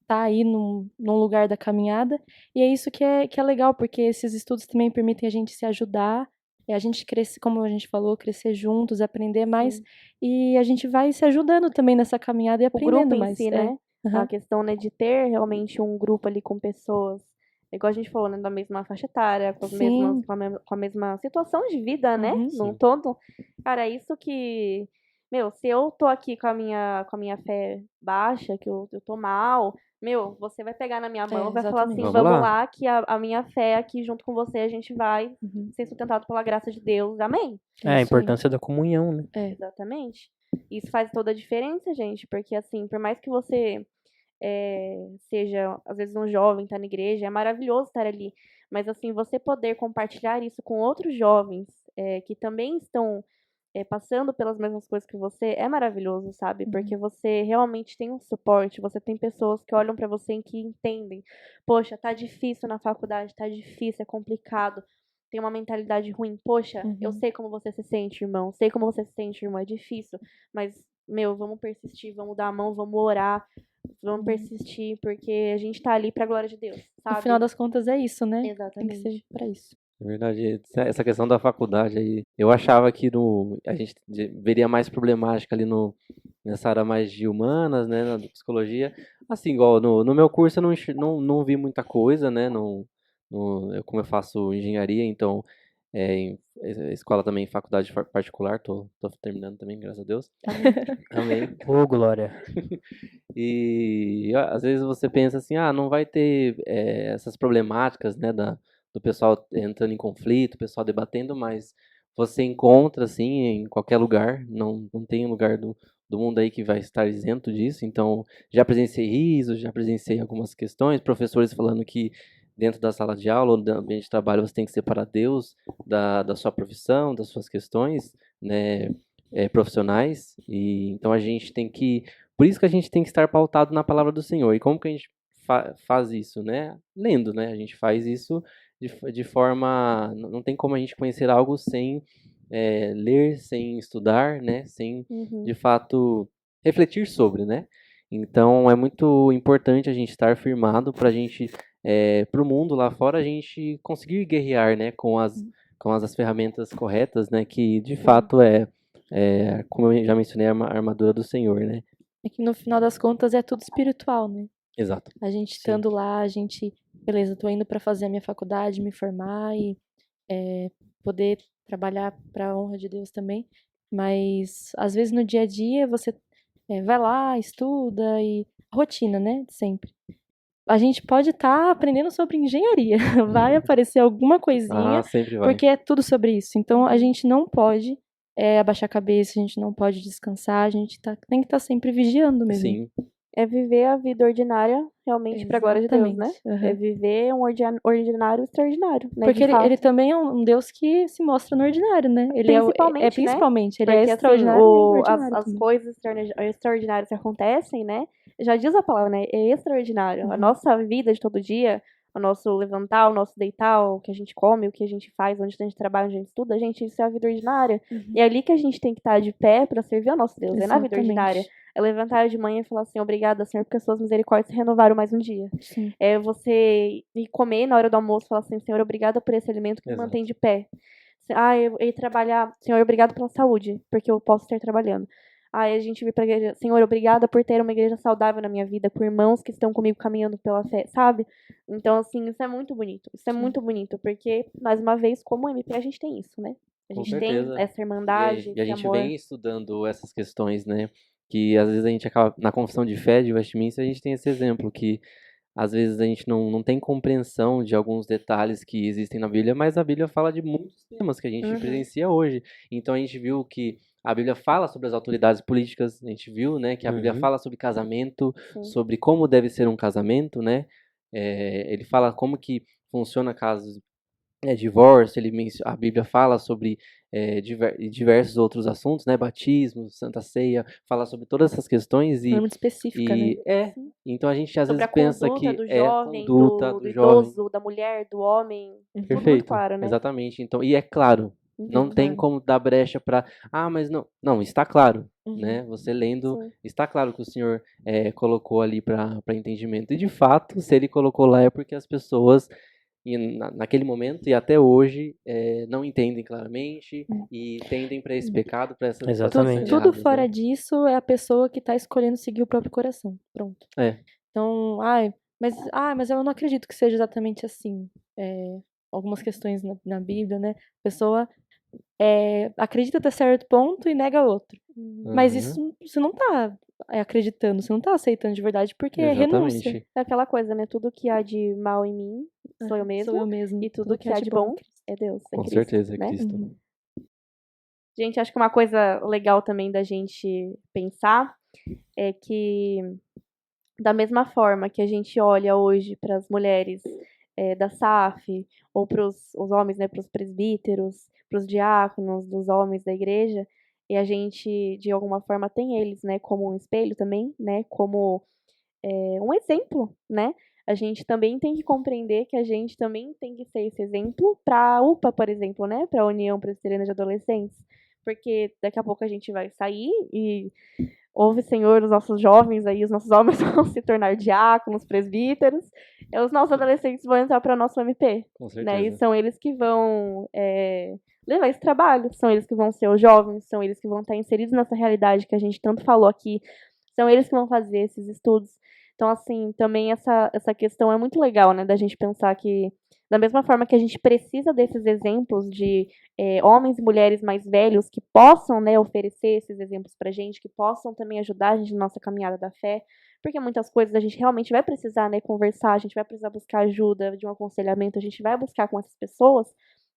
D: Tá aí num lugar da caminhada. E é isso que é legal, porque esses estudos também permitem a gente se ajudar. E a gente cresce, como a gente falou, crescer juntos, aprender mais.
A: Sim.
D: E a gente vai se ajudando também nessa caminhada e
A: O
D: aprendendo
A: grupo em
D: mais.
A: si, né?
D: Aham.
A: A questão, né, de ter realmente um grupo ali com pessoas, igual a gente falou, né, da mesma faixa etária, com
D: Sim.
A: com a mesma situação de vida, né,
D: Uhum.
A: num
B: Sim.
A: todo. Cara, é isso que, meu, se eu tô aqui com a minha fé baixa, que eu tô mal, meu, você vai pegar na minha mão, vai falar assim,
D: Exatamente.
B: Vamos
A: vamos
B: lá.
A: lá, que a minha fé aqui junto com você, a gente vai
D: Uhum.
A: ser sustentado pela graça de Deus. Amém?
C: É a
D: isso aí.
C: importância da comunhão, né?
A: Exatamente. Isso faz toda a diferença, gente, porque assim, por mais que você seja, às vezes, um jovem, tá na igreja, é maravilhoso estar ali, mas assim, você poder compartilhar isso com outros jovens que também estão passando pelas mesmas coisas que você, é maravilhoso, sabe? Porque você realmente tem um suporte, você tem pessoas que olham pra você e que entendem. Poxa, tá difícil na faculdade, tá difícil, é complicado. Tem uma mentalidade ruim. Poxa, eu
D: Uhum.
A: sei como você se sente, irmão. Sei como você se sente, irmão. É difícil. Mas, meu, vamos persistir, vamos dar a mão, vamos orar, vamos persistir, porque a gente tá ali pra glória de Deus,
D: No
A: sabe?
D: final das contas é isso, né? Tem que
A: Exatamente.
D: ser pra isso.
B: É verdade, essa questão da faculdade aí, eu achava que a gente veria mais problemática ali nessa área mais de humanas, né, na psicologia. Assim, igual no meu curso eu não vi muita coisa, né, como eu faço engenharia, então escola também, faculdade particular, tô terminando também, graças a Deus. Amém.
C: Ô, glória.
B: E às vezes você pensa assim, não vai ter essas problemáticas, né, do pessoal entrando em conflito, o pessoal debatendo, mas você encontra, assim, em qualquer lugar, não tem lugar do mundo aí que vai estar isento disso, então já presenciei risos, já presenciei algumas questões, professores falando que dentro da sala de aula ou do ambiente de trabalho você tem que separar Deus da sua profissão, das suas questões, né, profissionais, e então a gente tem que, por isso que a gente tem que estar pautado na palavra do Senhor, e como que a gente faz isso, né? Lendo, né? A gente faz isso de forma, não tem como a gente conhecer algo sem ler, sem estudar, né? Sem,
A: Uhum.
B: de fato, refletir sobre, né? Então, é muito importante a gente estar firmado para a gente, para o mundo lá fora, a gente conseguir guerrear, né? Com as ferramentas corretas, né? Que, de fato, como eu já mencionei, a armadura do Senhor, né?
D: É que no final das contas é tudo espiritual, né?
B: Exato.
D: A gente
B: Sim.
D: estando lá, beleza, tô indo pra fazer a minha faculdade, me formar e poder trabalhar pra honra de Deus também. Mas às vezes no dia a dia você vai lá, estuda e rotina, né? Sempre. A gente pode estar aprendendo sobre engenharia. Vai aparecer alguma coisinha,
B: Sempre vai.
D: porque é tudo sobre isso. Então a gente não pode abaixar a cabeça, a gente não pode descansar, a gente tem que estar sempre vigiando mesmo.
B: Sim.
A: É viver a vida ordinária realmente pra glória de Deus, né?
D: Exatamente.
A: É viver um ordinário extraordinário, né?
D: Porque
A: de fato.
D: ele também é um Deus que se mostra no ordinário, né? Ele
A: Principalmente, né?
D: principalmente, ele
A: Porque,
D: é extraordinário
A: assim,
D: e ordinário
A: as
D: também.
A: coisas extraordinárias que acontecem, né? Já diz a palavra, né? É extraordinário. A
D: Uhum.
A: nossa vida de todo dia, o nosso levantar, o nosso deitar, o que a gente come, o que a gente faz, onde a gente trabalha, onde a gente estuda, gente, isso é a vida ordinária.
D: Uhum.
A: E é ali que a gente tem que estar de pé pra servir ao nosso Deus. É na vida
D: Exatamente.
A: ordinária. É levantar de manhã e falar assim, obrigada, Senhor, porque as suas misericórdias se renovaram mais um dia.
D: Sim.
A: É você ir comer na hora do almoço e falar assim, Senhor, obrigada por esse alimento que me
B: Exato.
A: mantém de pé. Eu ir trabalhar, Senhor, obrigado pela saúde, porque eu posso estar trabalhando. A gente vir pra igreja, Senhor, obrigada por ter uma igreja saudável na minha vida, por irmãos que estão comigo caminhando pela fé, sabe? Então, assim, isso é muito bonito. Isso é muito bonito, porque, mais uma vez, como MP, a gente tem isso, né? A
B: Com
A: gente
B: certeza.
A: tem essa irmandade,
B: E a
A: esse
B: gente
A: amor.
B: vem estudando essas questões, né? Que às vezes a gente acaba, na confissão de fé de Westminster, a gente tem esse exemplo, que às vezes a gente não tem compreensão de alguns detalhes que existem na Bíblia, mas a Bíblia fala de muitos temas que a gente presencia hoje. Então a gente viu que a Bíblia fala sobre as autoridades políticas, a gente viu, né, que a Bíblia fala sobre casamento,
A: Sim.
B: sobre como deve ser um casamento, né? Ele fala como que funciona casos divórcio, a Bíblia fala sobre diversos outros assuntos, né? Batismo, Santa Ceia, fala sobre todas essas questões
D: Ela é muito específica, né?
A: Sim.
B: então a gente às
A: Sobre a
B: vezes pensa
A: conduta
B: que
A: do
B: é a
A: jovem,
B: conduta
A: do
B: do jovem.
A: idoso, da mulher, do homem. Tudo muito
B: Perfeito,
A: claro, né?
B: exatamente. Então, e é claro, não
A: Uhum.
B: tem
D: Claro.
B: como dar brecha para, mas não, está claro,
D: Uhum.
B: né? Você lendo,
A: Sim.
B: está claro que o Senhor colocou ali para entendimento. E de fato, se ele colocou lá é porque as pessoas naquele momento e até hoje não entendem claramente e tendem para esse pecado, para essas
C: Exatamente.
B: situações
D: Tudo
B: erradas,
D: fora
B: né?
D: disso é a pessoa que tá escolhendo seguir o próprio coração. Pronto.
B: É,
D: Então, mas eu não acredito que seja exatamente assim. Algumas questões na Bíblia, né? A pessoa acredita até certo ponto e nega outro. Mas
B: uhum,
D: isso você não tá acreditando, você não tá aceitando de verdade, porque é renúncia.
B: exatamente,
A: É aquela coisa, né? Tudo que há de mal em mim sou eu
D: Sou
A: mesma.
D: eu mesmo.
A: E tudo que há de bom é Deus, é
B: com
A: Cristo,
B: certeza, é
A: né?
B: Cristo.
D: Uhum.
A: Gente, acho que uma coisa legal também da gente pensar é que, da mesma forma que a gente olha hoje para as mulheres da SAF, ou para os homens, né, para os presbíteros, para os diáconos, dos homens da igreja, e a gente, de alguma forma, tem eles, né, como um espelho também, né, como um exemplo, né? A gente também tem que compreender que a gente também tem que ser esse exemplo para a UPA, por exemplo, né? Para a União Presbiteriana de Adolescentes. Porque daqui a pouco a gente vai sair e ouve, Senhor, os nossos jovens aí, os nossos homens vão se tornar diáconos, presbíteros, e os nossos adolescentes vão entrar para o nosso MP,
B: Com
A: né? E
B: certeza.
A: são eles que vão levar esse trabalho, são eles que vão ser os jovens, são eles que vão estar inseridos nessa realidade que a gente tanto falou aqui, são eles que vão fazer esses estudos. Então, assim, também essa questão é muito legal, né, da gente pensar que, da mesma forma que a gente precisa desses exemplos de homens e mulheres mais velhos que possam, né, oferecer esses exemplos pra gente, que possam também ajudar a gente na nossa caminhada da fé, porque muitas coisas a gente realmente vai precisar, né, conversar, a gente vai precisar buscar ajuda de um aconselhamento, a gente vai buscar com essas pessoas,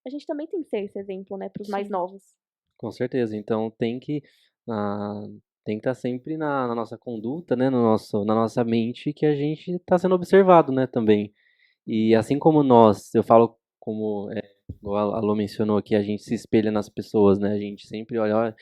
A: a gente também tem que ser esse exemplo, né, pros mais
D: Sim.
A: novos.
B: Com certeza. Então tem que estar sempre na nossa conduta, né, no nosso, na nossa mente, que a gente está sendo observado, né, também. E assim como nós, eu falo como, igual a Alô mencionou aqui, a gente se espelha nas pessoas, né, a gente sempre olha,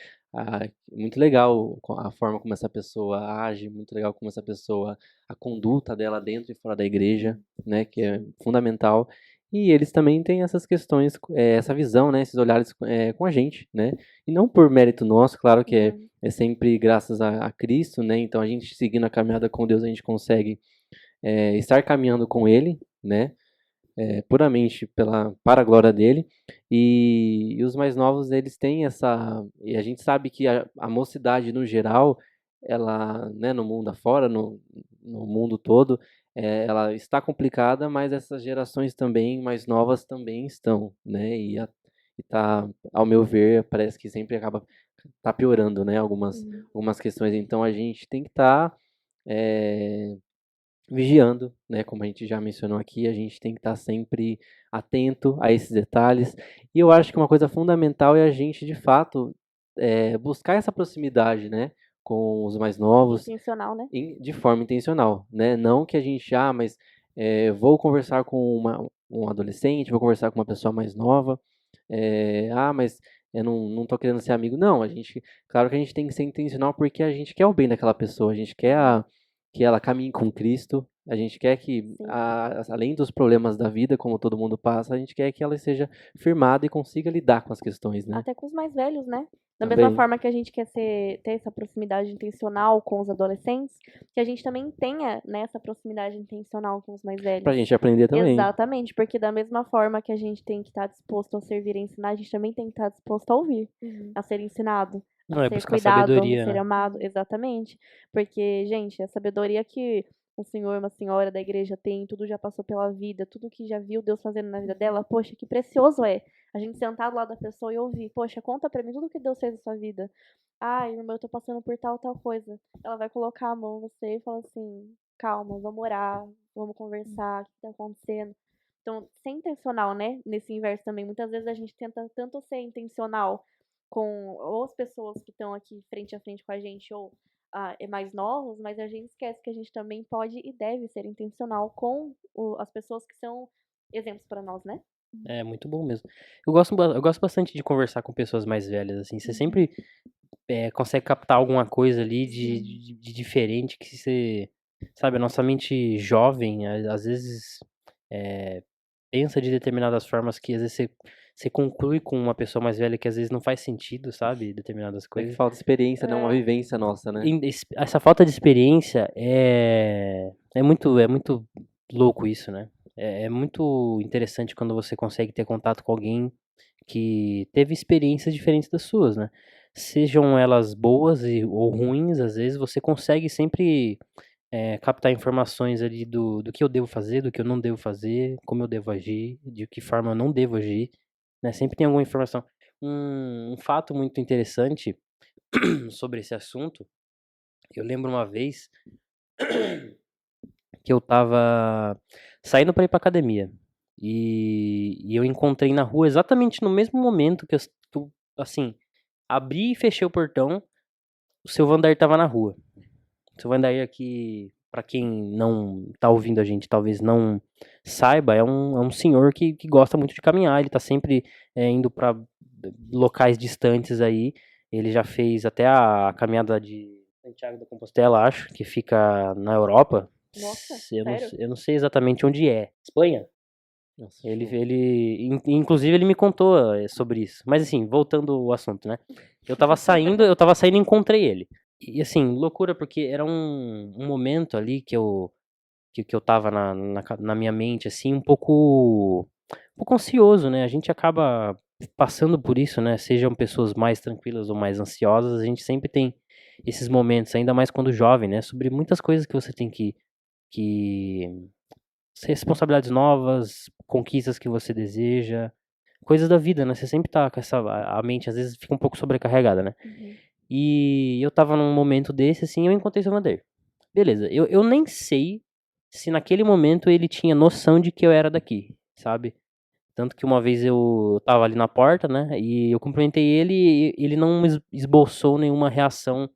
B: muito legal a forma como essa pessoa age, muito legal como essa pessoa, a conduta dela dentro e fora da igreja, né, que é fundamental. E eles também têm essas questões, essa visão, né, esses olhares com a gente, né, e não por mérito nosso, claro que
A: Uhum.
B: é sempre graças a Cristo, né, então a gente seguindo a caminhada com Deus, a gente consegue estar caminhando com Ele, né, puramente para a glória dele, e os mais novos, eles têm e a gente sabe que a mocidade no geral, ela, né, no mundo afora, no mundo todo, ela está complicada, mas essas gerações também, mais novas, também estão, né, e tá, ao meu ver, parece que sempre tá piorando, né, algumas questões, então a gente tem que estar vigiando, né? Como a gente já mencionou aqui, a gente tem que estar sempre atento a esses detalhes. E eu acho que uma coisa fundamental é a gente, de fato, buscar essa proximidade, né? Com os mais novos,
A: Intencional, né?
B: de forma intencional, né? Não que a gente, mas vou conversar com um adolescente, vou conversar com uma pessoa mais nova, mas eu não tô querendo ser amigo. Não, claro que a gente tem que ser intencional porque a gente quer o bem daquela pessoa, a gente quer que ela caminhe com Cristo, a gente quer que,
A: Sim.
B: além dos problemas da vida, como todo mundo passa, a gente quer que ela seja firmada e consiga lidar com as questões, né?
A: Até com os mais velhos, né? Da mesma
B: Também.
A: forma que a gente quer ter essa proximidade intencional com os adolescentes, que a gente também tenha, né, essa proximidade intencional com os mais velhos.
B: Pra gente aprender também.
A: Exatamente, porque da mesma forma que a gente tem que estar disposto a servir e ensinar, a gente também tem que estar disposto a ouvir, a ser ensinado, a
C: Não, é
A: ser
C: buscar
A: cuidado, a
C: sabedoria,
A: ser
C: né?
A: amado. Exatamente. Porque, gente, a sabedoria que um senhor, uma senhora da igreja tem, tudo já passou pela vida, tudo que já viu Deus fazendo na vida dela, poxa, que precioso é a gente sentar do lado da pessoa e ouvir, poxa, conta pra mim tudo que Deus fez na sua vida. Ai, irmã, eu tô passando por tal coisa. Ela vai colocar a mão em você e falar assim, calma, vamos orar, vamos conversar, o que tá acontecendo? Então, ser intencional, né? Nesse inverso também. Muitas vezes a gente tenta tanto ser intencional com ou as pessoas que estão aqui frente a frente com a gente, ou mais novos, mas a gente esquece que a gente também pode e deve ser intencional com as pessoas que são exemplos para nós, né?
C: É muito bom mesmo. Eu gosto bastante de conversar com pessoas mais velhas, assim. Você sempre consegue captar alguma coisa ali de diferente que você. Sabe, a nossa mente jovem, às vezes, é, pensa de determinadas formas que às vezes você conclui com uma pessoa mais velha que às vezes não faz sentido, sabe? Determinadas
B: É que
C: coisas.
B: falta experiência, né? Uma vivência nossa, né?
C: Essa falta de experiência é muito louco isso, né? É muito interessante quando você consegue ter contato com alguém que teve experiências diferentes das suas, né? Sejam elas boas ou ruins, às vezes você consegue sempre captar informações ali do que eu devo fazer, do que eu não devo fazer, como eu devo agir, de que forma eu não devo agir, né? Sempre tem alguma informação. Um fato muito interessante sobre esse assunto, eu lembro uma vez que eu tava saindo pra ir pra academia. E eu encontrei na rua exatamente no mesmo momento que eu, assim, abri e fechei o portão, o seu Vandair tava na rua. O seu Vandair aqui, pra quem não tá ouvindo a gente, talvez não saiba, é um senhor que gosta muito de caminhar, ele tá sempre indo pra locais distantes aí. Ele já fez até a caminhada de Santiago da Compostela, acho, que fica na Europa.
A: Nossa,
C: Eu não,
A: sério?
C: eu não sei exatamente onde é. Espanha?
B: Nossa,
C: Ele,
B: show.
C: inclusive, ele me contou sobre isso. Mas assim, voltando ao assunto, né? Eu tava saindo e encontrei ele. E assim, loucura, porque era um momento ali que eu tava na minha mente, assim, um pouco ansioso, né? A gente acaba passando por isso, né? Sejam pessoas mais tranquilas ou mais ansiosas, a gente sempre tem esses momentos, ainda mais quando jovem, né? Sobre muitas coisas que você tem que responsabilidades novas, conquistas que você deseja, coisas da vida, né? Você sempre tá com a mente às vezes fica um pouco sobrecarregada, né?
A: Uhum.
C: E eu tava num momento desse, assim, eu encontrei seu Vander. Beleza, eu nem sei se naquele momento ele tinha noção de que eu era daqui, sabe? Tanto que uma vez eu tava ali na porta, né? E eu cumprimentei ele e ele não esboçou nenhuma reação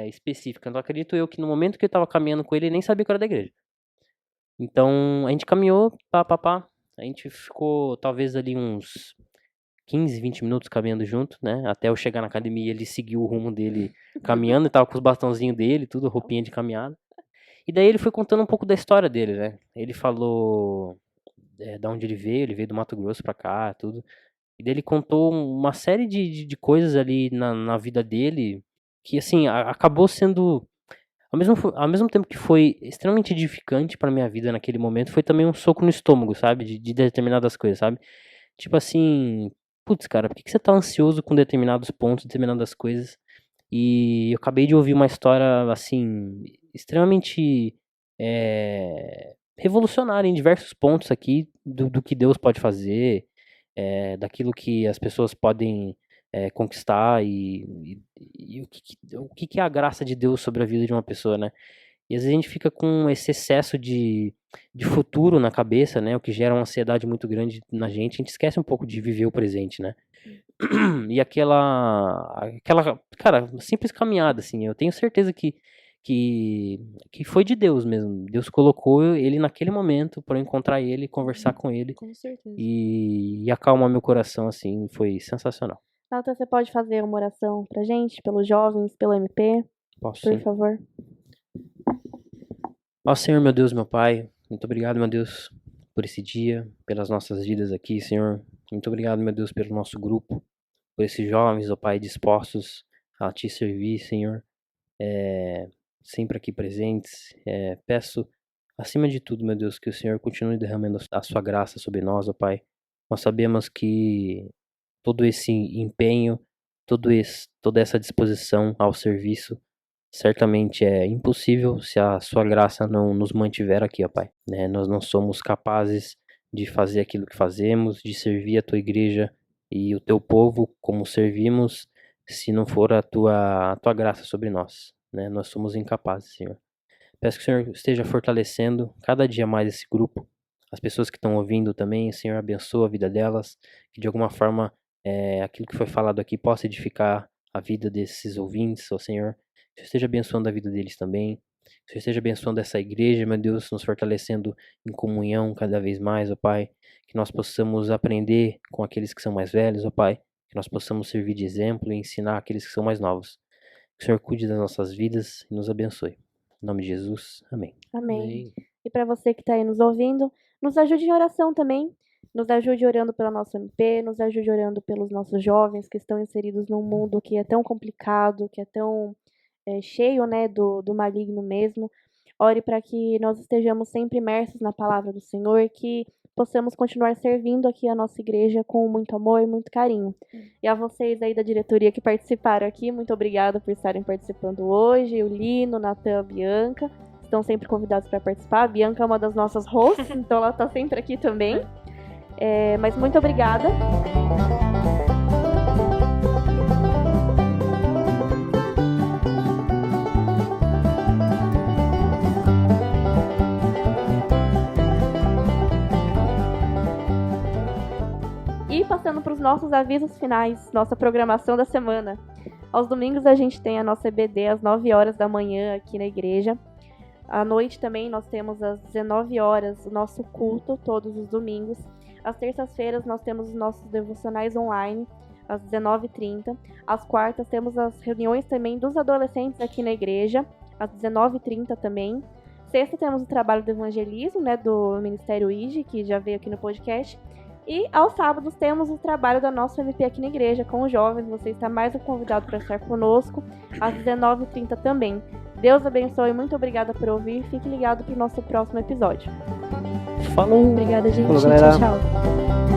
C: específica. Então acredito eu que no momento que eu tava caminhando com ele, ele nem sabia que eu era da igreja. Então a gente caminhou, pá, pá, pá. A gente ficou talvez ali uns 15, 20 minutos caminhando junto, né? Até eu chegar na academia, ele seguiu o rumo dele caminhando, e tava com os bastãozinhos dele, tudo, roupinha de caminhada. E daí ele foi contando um pouco da história dele, né? Ele falou da onde ele veio do Mato Grosso pra cá, tudo. E daí ele contou uma série de coisas ali na vida dele que, assim, acabou sendo. Ao mesmo tempo que foi extremamente edificante pra minha vida naquele momento, foi também um soco no estômago, sabe? De determinadas coisas, sabe? Tipo assim, putz, cara, por que você tá ansioso com determinados pontos, determinadas coisas? E eu acabei de ouvir uma história, assim, extremamente revolucionária em diversos pontos aqui do que Deus pode fazer, daquilo que as pessoas podem conquistar e o que é a graça de Deus sobre a vida de uma pessoa, né? E às vezes a gente fica com esse excesso de futuro na cabeça, né? O que gera uma ansiedade muito grande na gente. A gente esquece um pouco de viver o presente, né? E aquela, cara, simples caminhada, assim. Eu tenho certeza que foi de Deus mesmo. Deus colocou ele naquele momento para eu encontrar ele, conversar com ele
D: Com certeza.
C: e acalmar meu coração, assim. Foi sensacional.
A: Natan, você pode fazer uma oração pra gente, pelos jovens, pelo MP,
C: Posso
A: por
C: sim.
A: favor?
C: Ó Senhor, meu Deus, meu Pai, muito obrigado, meu Deus, por esse dia, pelas nossas vidas aqui, Senhor. Muito obrigado, meu Deus, pelo nosso grupo, por esses jovens, ó Pai, dispostos a Te servir, Senhor, sempre aqui presentes. Peço, acima de tudo, meu Deus, que o Senhor continue derramando a Sua graça sobre nós, ó Pai. Nós sabemos que todo esse empenho, toda essa disposição ao serviço, certamente é impossível se a sua graça não nos mantiver aqui, ó Pai. Né? Nós não somos capazes de fazer aquilo que fazemos, de servir a tua igreja e o teu povo como servimos, se não for a tua graça sobre nós. Né? Nós somos incapazes, Senhor. Peço que o Senhor esteja fortalecendo cada dia mais esse grupo, as pessoas que estão ouvindo também, o Senhor abençoa a vida delas, que de alguma forma aquilo que foi falado aqui possa edificar a vida desses ouvintes, ó Senhor. Que o Senhor esteja abençoando a vida deles também. Que o Senhor esteja abençoando essa igreja, meu Deus, nos fortalecendo em comunhão cada vez mais, ó Pai. Que nós possamos aprender com aqueles que são mais velhos, ó Pai. Que nós possamos servir de exemplo e ensinar aqueles que são mais novos. Que o Senhor cuide das nossas vidas e nos abençoe. Em nome de Jesus, amém.
A: Amém. E para você que está aí nos ouvindo, nos ajude em oração também. Nos ajude orando pela nossa MP, nos ajude orando pelos nossos jovens que estão inseridos num mundo que é tão complicado, que é tão cheio, né, do maligno mesmo. Ore para que nós estejamos sempre imersos na palavra do Senhor, que possamos continuar servindo aqui a nossa igreja com muito amor e muito carinho. E a vocês aí da diretoria que participaram aqui, muito obrigada por estarem participando hoje. O Lino, o Natan, a Bianca, estão sempre convidados para participar. A Bianca é uma das nossas hosts, então ela está sempre aqui também. Mas muito obrigada. E passando para os nossos avisos finais, nossa programação da semana. Aos domingos a gente tem a nossa EBD às 9 horas da manhã aqui na igreja. À noite também nós temos às 19 horas o nosso culto, todos os domingos. Às terças-feiras nós temos os nossos devocionais online, às 19h30. Às quartas temos as reuniões também dos adolescentes aqui na igreja, às 19h30 também. Sexta temos o trabalho do evangelismo, né, do Ministério IG, que já veio aqui no podcast. E aos sábados temos o trabalho da nossa MP aqui na igreja com os jovens. Você está mais do que convidado para estar conosco, às 19h30 também. Deus abençoe, muito obrigada por ouvir. Fique ligado para o nosso próximo episódio.
C: Falou!
D: Obrigada, gente.
B: Falou, galera.
D: Tchau, tchau.